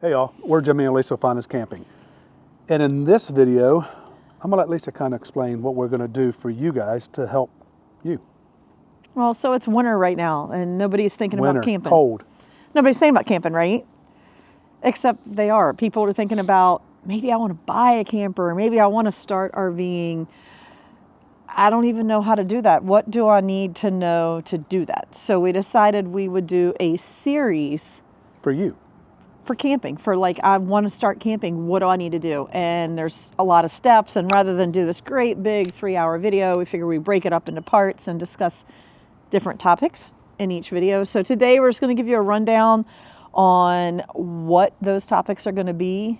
Hey y'all, we're Jimmy and Lisa FindUsCamping. And in this video, I'm gonna let Lisa kind of explain what we're gonna do for you guys to help you. Well, so it's winter right now and nobody's thinking about camping. Cold. Nobody's saying about camping, right? Except they are. People are thinking about, maybe I want to buy a camper, or maybe I want to start RVing. I don't even know how to do that. What do I need to know to do that? So we decided we would do a series For you. for camping, for like, I want to start camping. What do I need to do? And there's a lot of steps. And rather than do this great big 3-hour video, we figure we break it up into parts and discuss different topics in each video. So today we're just going to give you a rundown on what those topics are going to be,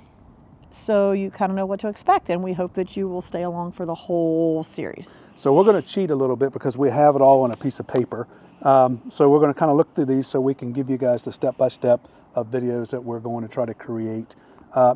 so you kind of know what to expect, and we hope that you will stay along for the whole series. So we're going to cheat a little bit because we have it all on a piece of paper. So we're going to kind of look through these so we can give you guys the step-by-step of videos that we're going to try to create.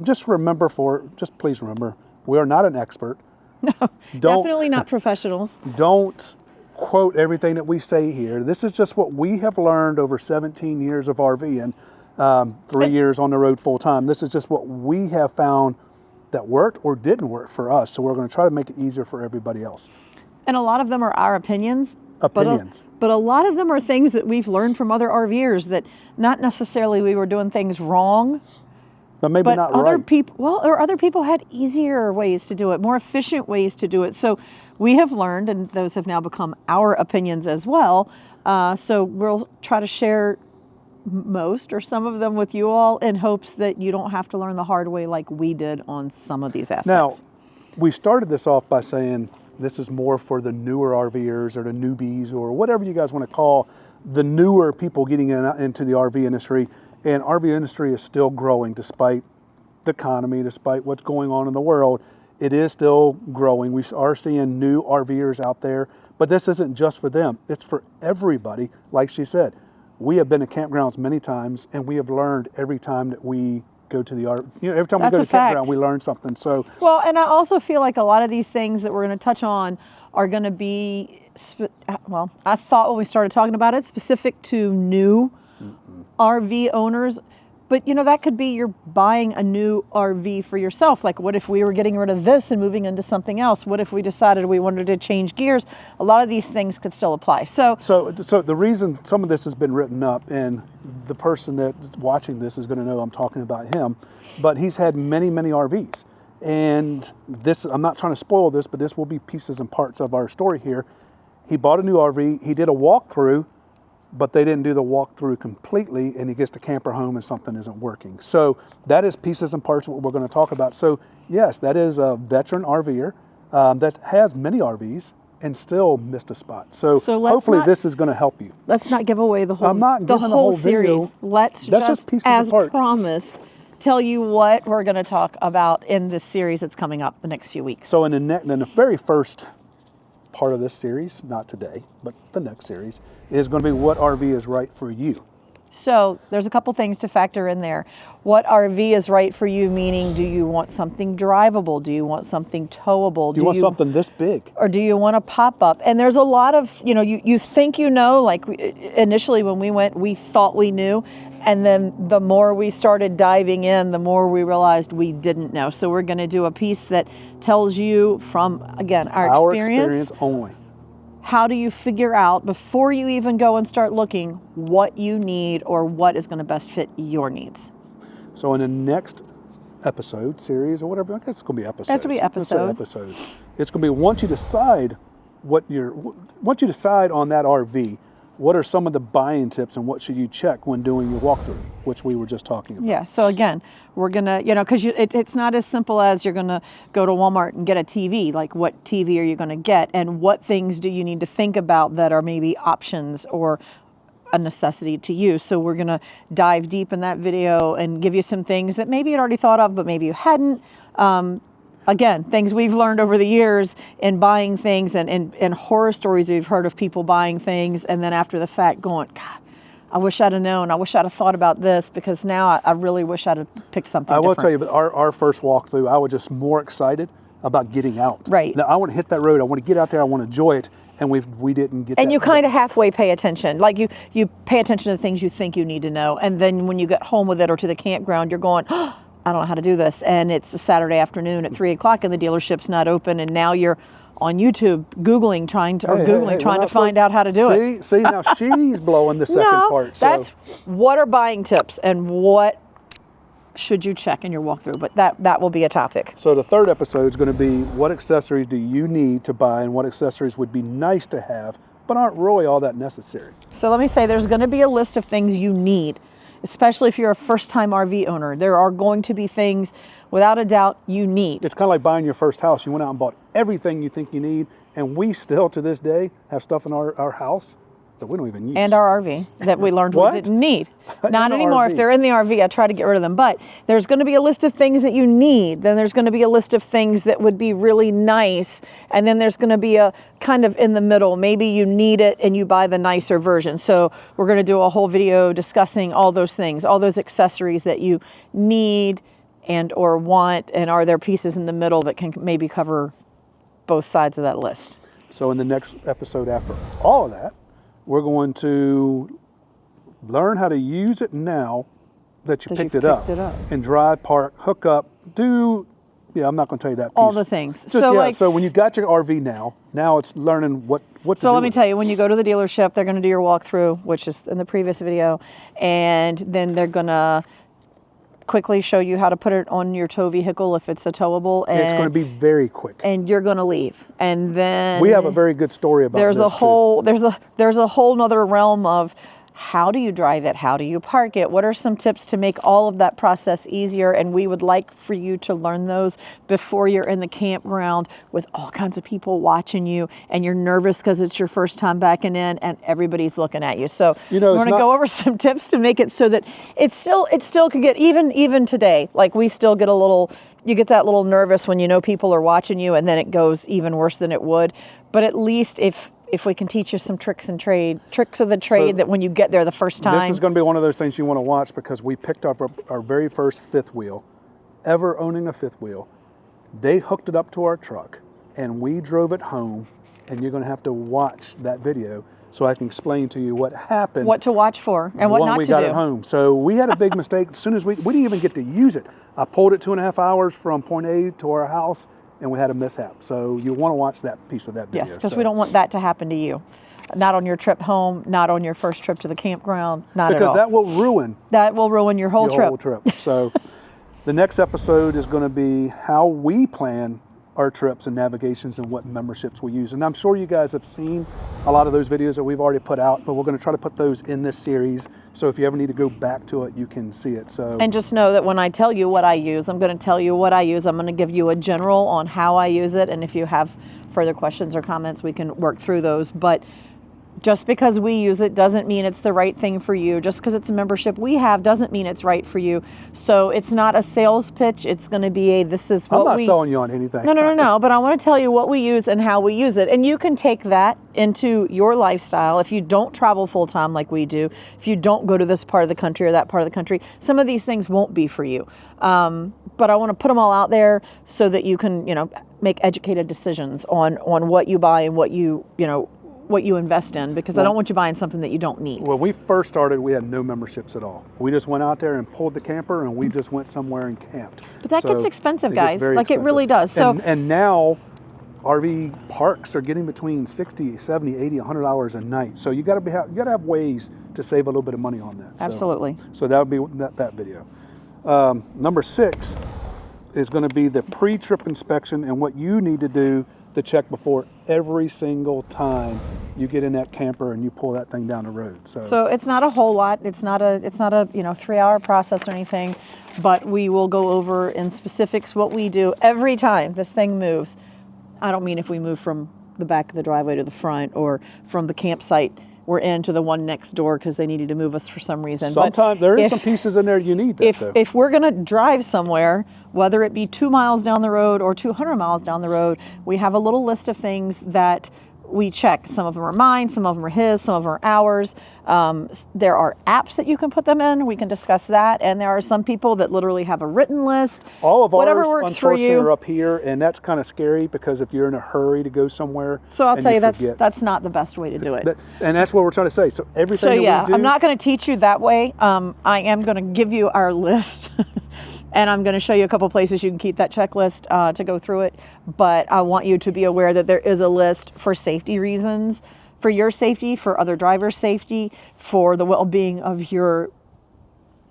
Just please remember, we are not an expert. No, definitely not professionals. Don't quote everything that we say here. This is just what we have learned over 17 years of RVing. 3 years on the road full time. This is just what we have found that worked or didn't work for us. So we're going to try to make it easier for everybody else. And a lot of them are our opinions. But a lot of them are things that we've learned from other RVers, that not necessarily we were doing things wrong, but maybe not other right. Other people had easier ways to do it, more efficient ways to do it. So we have learned, and those have now become our opinions as well. So we'll try to share most or some of them with you all in hopes that you don't have to learn the hard way like we did on some of these aspects. Now, we started this off by saying this is more for the newer RVers or the newbies or whatever you guys want to call the newer people getting into the RV industry. And RV industry is still growing despite the economy, despite what's going on in the world. It is still growing. We are seeing new RVers out there, but this isn't just for them. It's for everybody. Like she said, we have been to campgrounds many times, and we have learned every time that we go to every time we go to campground, we learn something. So well, and I also feel like a lot of these things that we're going to touch on are going to be, well, I thought when we started talking about it, specific to new RV owners. But, you know, that could be you're buying a new RV for yourself. Like, what if we were getting rid of this and moving into something else? What if we decided we wanted to change gears? A lot of these things could still apply. So the reason some of this has been written up, and the person that's watching this is going to know I'm talking about him, but he's had many, many RVs. And this, I'm not trying to spoil this, but this will be pieces and parts of our story here. He bought a new RV. He did a walkthrough, but they didn't do the walkthrough completely, and he gets the camper home and something isn't working. So that is pieces and parts of what we're going to talk about. So yes, that is a veteran RVer that has many RVs and still missed a spot. So hopefully this is going to help you. Let's not give away the whole, I'm not giving the whole series. Video. Let's just pieces as and parts. promised, tell you what we're going to talk about in this series that's coming up the next few weeks. So in the very first part of this series, not today, but the next series, is going to be what RV is right for you. So there's a couple things to factor in there. What RV is right for you, meaning, do you want something drivable? Do you want something towable? Do you want something this big? Or do you want a pop-up? And there's a lot of, you think like initially when we went, we thought we knew. And then the more we started diving in, the more we realized we didn't know. So we're going to do a piece that tells you from, again, our experience only. How do you figure out, before you even go and start looking, what you need or what is going to best fit your needs? So in the next episode, series, or whatever, I guess it's going to be episodes. That's going to be episodes. It's going to be once you decide on that RV, what are some of the buying tips and what should you check when doing your walkthrough, which we were just talking about. Yeah, so again, we're going to, because it's not as simple as you're going to go to Walmart and get a TV. Like, what TV are you going to get, and what things do you need to think about that are maybe options or a necessity to you? So we're going to dive deep in that video and give you some things that maybe you'd already thought of, but maybe you hadn't. Again, things we've learned over the years in buying things, and horror stories we've heard of people buying things and then after the fact going, God, I wish I'd have known. I wish I'd have thought about this, because now I really wish I'd have picked something different. I will tell you, but our first walkthrough, I was just more excited about getting out. Right. Now, I want to hit that road. I want to get out there. I want to enjoy it. And we didn't get that. And you kind of halfway pay attention. Like you pay attention to the things you think you need to know. And then when you get home with it or to the campground, you're going, oh, I don't know how to do this. And it's a Saturday afternoon at 3 o'clock and the dealership's not open. And now you're on YouTube Googling, trying to find out how to do it. See, now she's blowing the second part. So. That's what are buying tips and what should you check in your walkthrough, but that will be a topic. So the third episode is going to be what accessories do you need to buy and what accessories would be nice to have, but aren't really all that necessary. So let me say there's going to be a list of things you need, especially if you're a first-time RV owner. There are going to be things, without a doubt, you need. It's kind of like buying your first house. You went out and bought everything you think you need, and we still, to this day, have stuff in our house that we don't even use. And our RV that we learned we didn't need. Not anymore. RV. If they're in the RV, I try to get rid of them. But there's going to be a list of things that you need. Then there's going to be a list of things that would be really nice. And then there's going to be a kind of in the middle. Maybe you need it and you buy the nicer version. So we're going to do a whole video discussing all those things, all those accessories that you need and or want. And are there pieces in the middle that can maybe cover both sides of that list? So in the next episode after all of that, we're going to learn how to use it now that you picked it up. And drive, park, hook up, I'm not going to tell you that piece. All the things. So when you got your RV now it's learning what to do. So let me tell you, when you go to the dealership, they're going to do your walkthrough, which is in the previous video, and then they're going to quickly show you how to put it on your tow vehicle if it's a towable. And it's going to be very quick. And you're going to leave. And then we have a very good story about there's a whole nother realm of how do you drive it? How do you park it? What are some tips to make all of that process easier? And we would like for you to learn those before you're in the campground with all kinds of people watching you and you're nervous because it's your first time backing in and everybody's looking at you. So we're going to go over some tips to make it so that it still could get even today. Like we still get you get that little nervous when you know people are watching you and then it goes even worse than it would. But at least if we can teach you some tricks of the trade that when you get there the first time. This is going to be one of those things you want to watch because we picked up our very first fifth wheel, ever owning a fifth wheel. They hooked it up to our truck and we drove it home, and you're going to have to watch that video so I can explain to you what happened. What to watch for and what not to do. When we got it home. So we had a big mistake. As soon as we didn't even get to use it. I pulled it 2.5 hours from point A to our house, and we had a mishap. So you want to watch that piece of that video. Yes, because we don't want that to happen to you. Not on your trip home, not on your first trip to the campground, not at all. Because that will ruin your whole trip. So the next episode is going to be how we plan our trips and navigations and what memberships we use. And I'm sure you guys have seen a lot of those videos that we've already put out, but we're going to try to put those in this series. So if you ever need to go back to it, you can see it. So and just know that when I tell you what I use, I'm going to tell you what I use. I'm going to give you a general on how I use it. And if you have further questions or comments, we can work through those. But just because we use it doesn't mean it's the right thing for you. Just because it's a membership we have doesn't mean it's right for you. So it's not a sales pitch. It's going to be this is what I'm not selling you on anything. No. But I want to tell you what we use and how we use it. And you can take that into your lifestyle. If you don't travel full time like we do, if you don't go to this part of the country or that part of the country, some of these things won't be for you. But I want to put them all out there so that you can, make educated decisions on what you buy and what you invest in, because I don't want you buying something that you don't need. When we first started, we had no memberships at all. We just went out there and pulled the camper, and we just went somewhere and camped. But that gets expensive, guys. Like it really does. So and now RV parks are getting between 60, 70, 80, 100 hours a night. So you got to have ways to save a little bit of money on that. Absolutely. So that would be that video. Number 6 is going to be the pre-trip inspection and what you need to do to check before every single time you get in that camper and you pull that thing down the road. So it's not a whole lot. It's not a 3-hour process or anything, but we will go over in specifics what we do every time this thing moves. I don't mean if we move from the back of the driveway to the front or from the campsite we're in to the one next door because they needed to move us for some reason. Sometimes there is some pieces in there you need that, if we're going to drive somewhere, whether it be 2 miles down the road or 200 miles down the road, we have a little list of things that we check. Some of them are mine, some of them are his, some of them are ours. There are apps that you can put them in. We can discuss that. And there are some people that literally have a written list. All of whatever ours, works for unfortunately, you. are up here, and that's kind of scary because if you're in a hurry to go somewhere, So I'll and tell you, forget, that's not the best way to do it. and that's what we're trying to say. So everything So that yeah, we do, I'm not going to teach you that way. I am going to give you our list. And I'm going to show you a couple places you can keep that checklist to go through it. But I want you to be aware that there is a list for safety reasons, for your safety, for other drivers' safety, for the well-being of your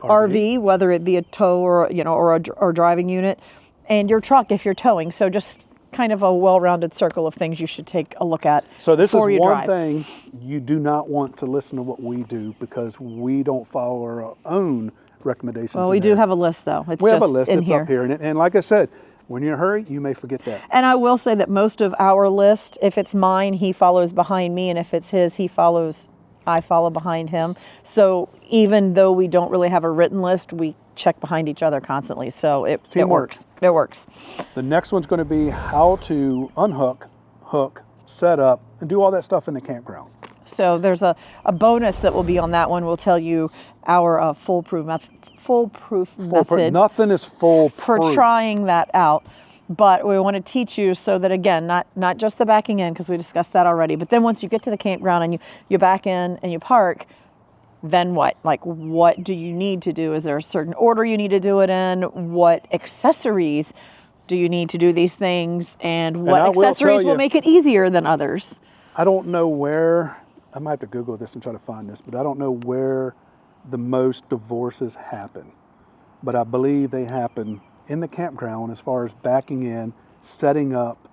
RV, whether it be a tow or or driving unit, and your truck if you're towing. So just kind of a well-rounded circle of things you should take a look at. So this is before one thing you do not want to listen to what we do because we don't follow our own recommendations. Well, we do have a list though. We have a just list. in It's here. up here, and like I said, when you're in a hurry, you may forget that. And I will say that most of our list, if it's mine, he follows behind me, and if it's his, I follow behind him. So even though we don't really have a written list, we check behind each other constantly. So it works. It works. The next one's going to be how to unhook, hook, set up, and do all that stuff in the campground. So there's a bonus that will be on that one. We'll tell you our foolproof method Nothing is foolproof for trying that out. But we want to teach you so that, again, not just the backing in, because we discussed that already, but then once you get to the campground and you back in and you park, then what? Like, what do you need to do? Is there a certain order you need to do it in? What accessories do you need to do these things? And what accessories will make it easier than others? I don't know where, I might have to Google this and try to find this, but I don't know where the most divorces happen. But I believe they happen in the campground as far as backing in, setting up,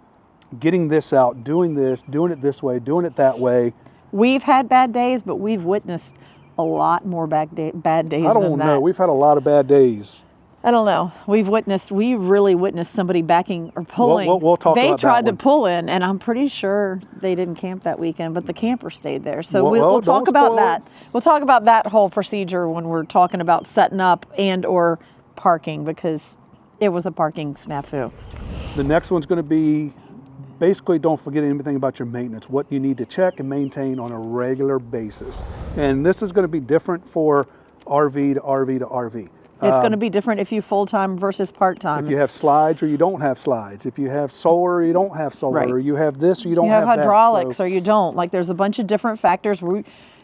getting this out, doing it this way, doing it that way. We've had bad days, but we've witnessed a lot more bad days than that. I don't know. We've had a lot of bad days. I don't know. We really witnessed somebody backing or pulling. We'll talk about that one. They tried to pull in, and I'm pretty sure they didn't camp that weekend, but the camper stayed there. So we'll talk about that. We'll talk about that whole procedure when we're talking about setting up and or parking, because it was a parking snafu. The next one's going to be basically don't forget anything about your maintenance, what you need to check and maintain on a regular basis. And this is going to be different for RV to RV to RV. It's going to be different if you full-time versus part-time. If you have slides or you don't have slides. If you have solar or you don't have solar. Right. Or you have this or you don't have have hydraulics that. or you don't. Like, there's a bunch of different factors.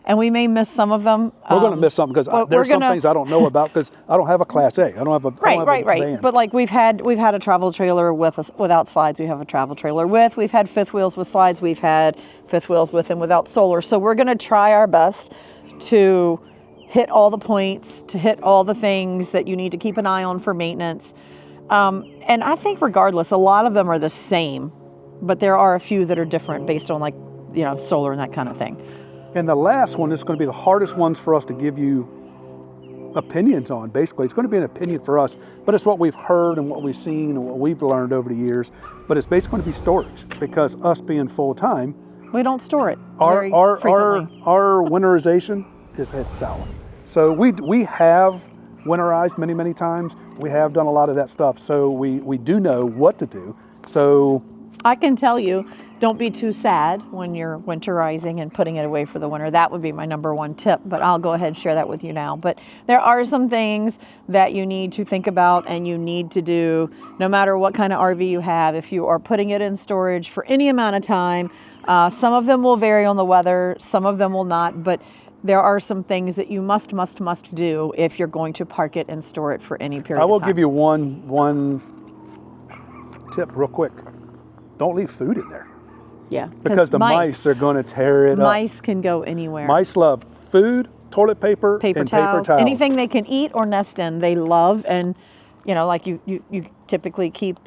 And we may miss some of them. We're going to miss something because there's some things I don't know about because I don't have a Class A. I don't have a Right. van. But like we've had a travel trailer without slides. We have a travel trailer with. We've had fifth wheels with slides. We've had fifth wheels with and without solar. So we're going to try our best to hit all the points, to hit all the things that you need to keep an eye on for maintenance. And I think regardless, a lot of them are the same, but there are a few that are different based on solar and that kind of thing. And the last one is going to be the hardest ones for us to give you opinions on. Basically, it's going to be an opinion for us, but it's what we've heard and what we've seen and what we've learned over the years. But it's basically going to be storage because us being full time, we don't store it our winterization is head south. So we have winterized many times. We have done a lot of that stuff. So we do know what to do. So I can tell you, don't be too sad when you're winterizing and putting it away for the winter. That would be my number one tip, but I'll go ahead and share that with you now. But there are some things that you need to think about and you need to do no matter what kind of RV you have. If you are putting it in storage for any amount of time, some of them will vary on the weather, some of them will not, but there are some things that you must do if you're going to park it and store it for any period of time. I will give you one tip real quick. Don't leave food in there. Yeah. Because the mice are going to tear it up. Mice can go anywhere. Mice love food, toilet paper, and paper towels. Anything they can eat or nest in, they love. And, like you typically keep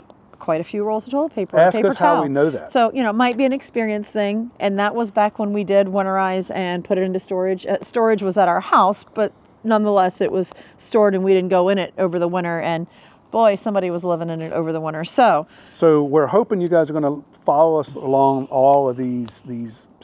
quite a few rolls of toilet paper Ask or paper us towel. how we know that. So, it might be an experience thing. And that was back when we did winterize and put it into storage. Storage was at our house, but nonetheless, it was stored and we didn't go in it over the winter. And boy, somebody was living in it over the winter. So we're hoping you guys are going to follow us along all of these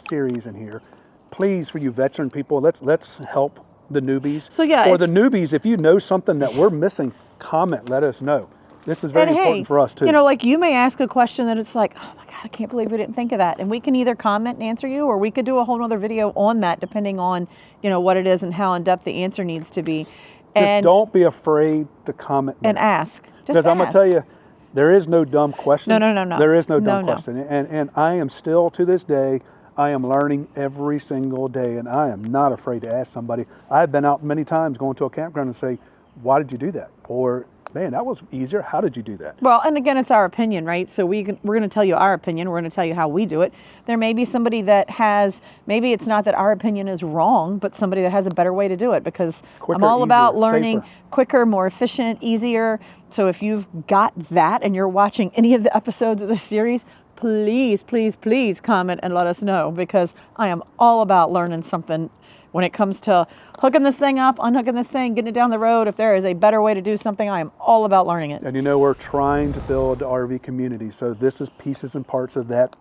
series in here. Please, for you veteran people, let's help the newbies. So yeah, or the newbies, if you know something that we're missing, comment, let us know. This is very important for us too. Like you may ask a question that it's like, oh my God, I can't believe we didn't think of that. And we can either comment and answer you, or we could do a whole nother video on that, depending on, what it is and how in depth the answer needs to be. Just don't be afraid to comment and ask. Because I'm going to tell you, there is no dumb question. No. There is no dumb question. And I am still, to this day, I am learning every single day, and I am not afraid to ask somebody. I've been out many times going to a campground and say, why did you do that? Or, man, that was easier. How did you do that? Well, and again, it's our opinion, right? So we're going to tell you our opinion. We're going to tell you how we do it. There may be somebody that has, maybe it's not that our opinion is wrong, but somebody that has a better way to do it, because quicker, I'm all easier, about learning safer. Quicker, more efficient, easier. So if you've got that and you're watching any of the episodes of this series, please, please, please comment and let us know, because I am all about learning something when it comes to hooking this thing up, unhooking this thing, getting it down the road. If there is a better way to do something, I am all about learning it. And we're trying to build the RV community. So this is pieces and parts of that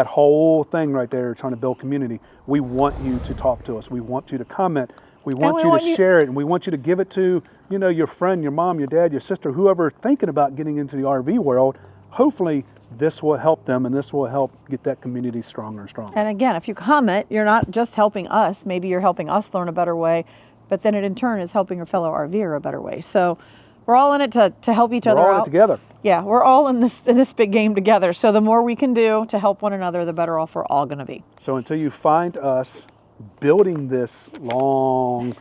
whole thing right there, trying to build community. We want you to talk to us. We want you to comment. We want you to share it, and we want you to give it to, your friend, your mom, your dad, your sister, whoever thinking about getting into the RV world. Hopefully this will help them, and this will help get that community stronger and stronger. And again, if you comment, you're not just helping us. Maybe you're helping us learn a better way, but then it in turn is helping your fellow RVer a better way. So we're all in it to help each other out. We're all in it together. Yeah, we're all in this big game together. So the more we can do to help one another, the better off we're all going to be. So until you find us building this long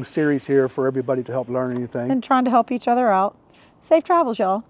series here for everybody to help learn anything. And trying to help each other out. Safe travels, y'all.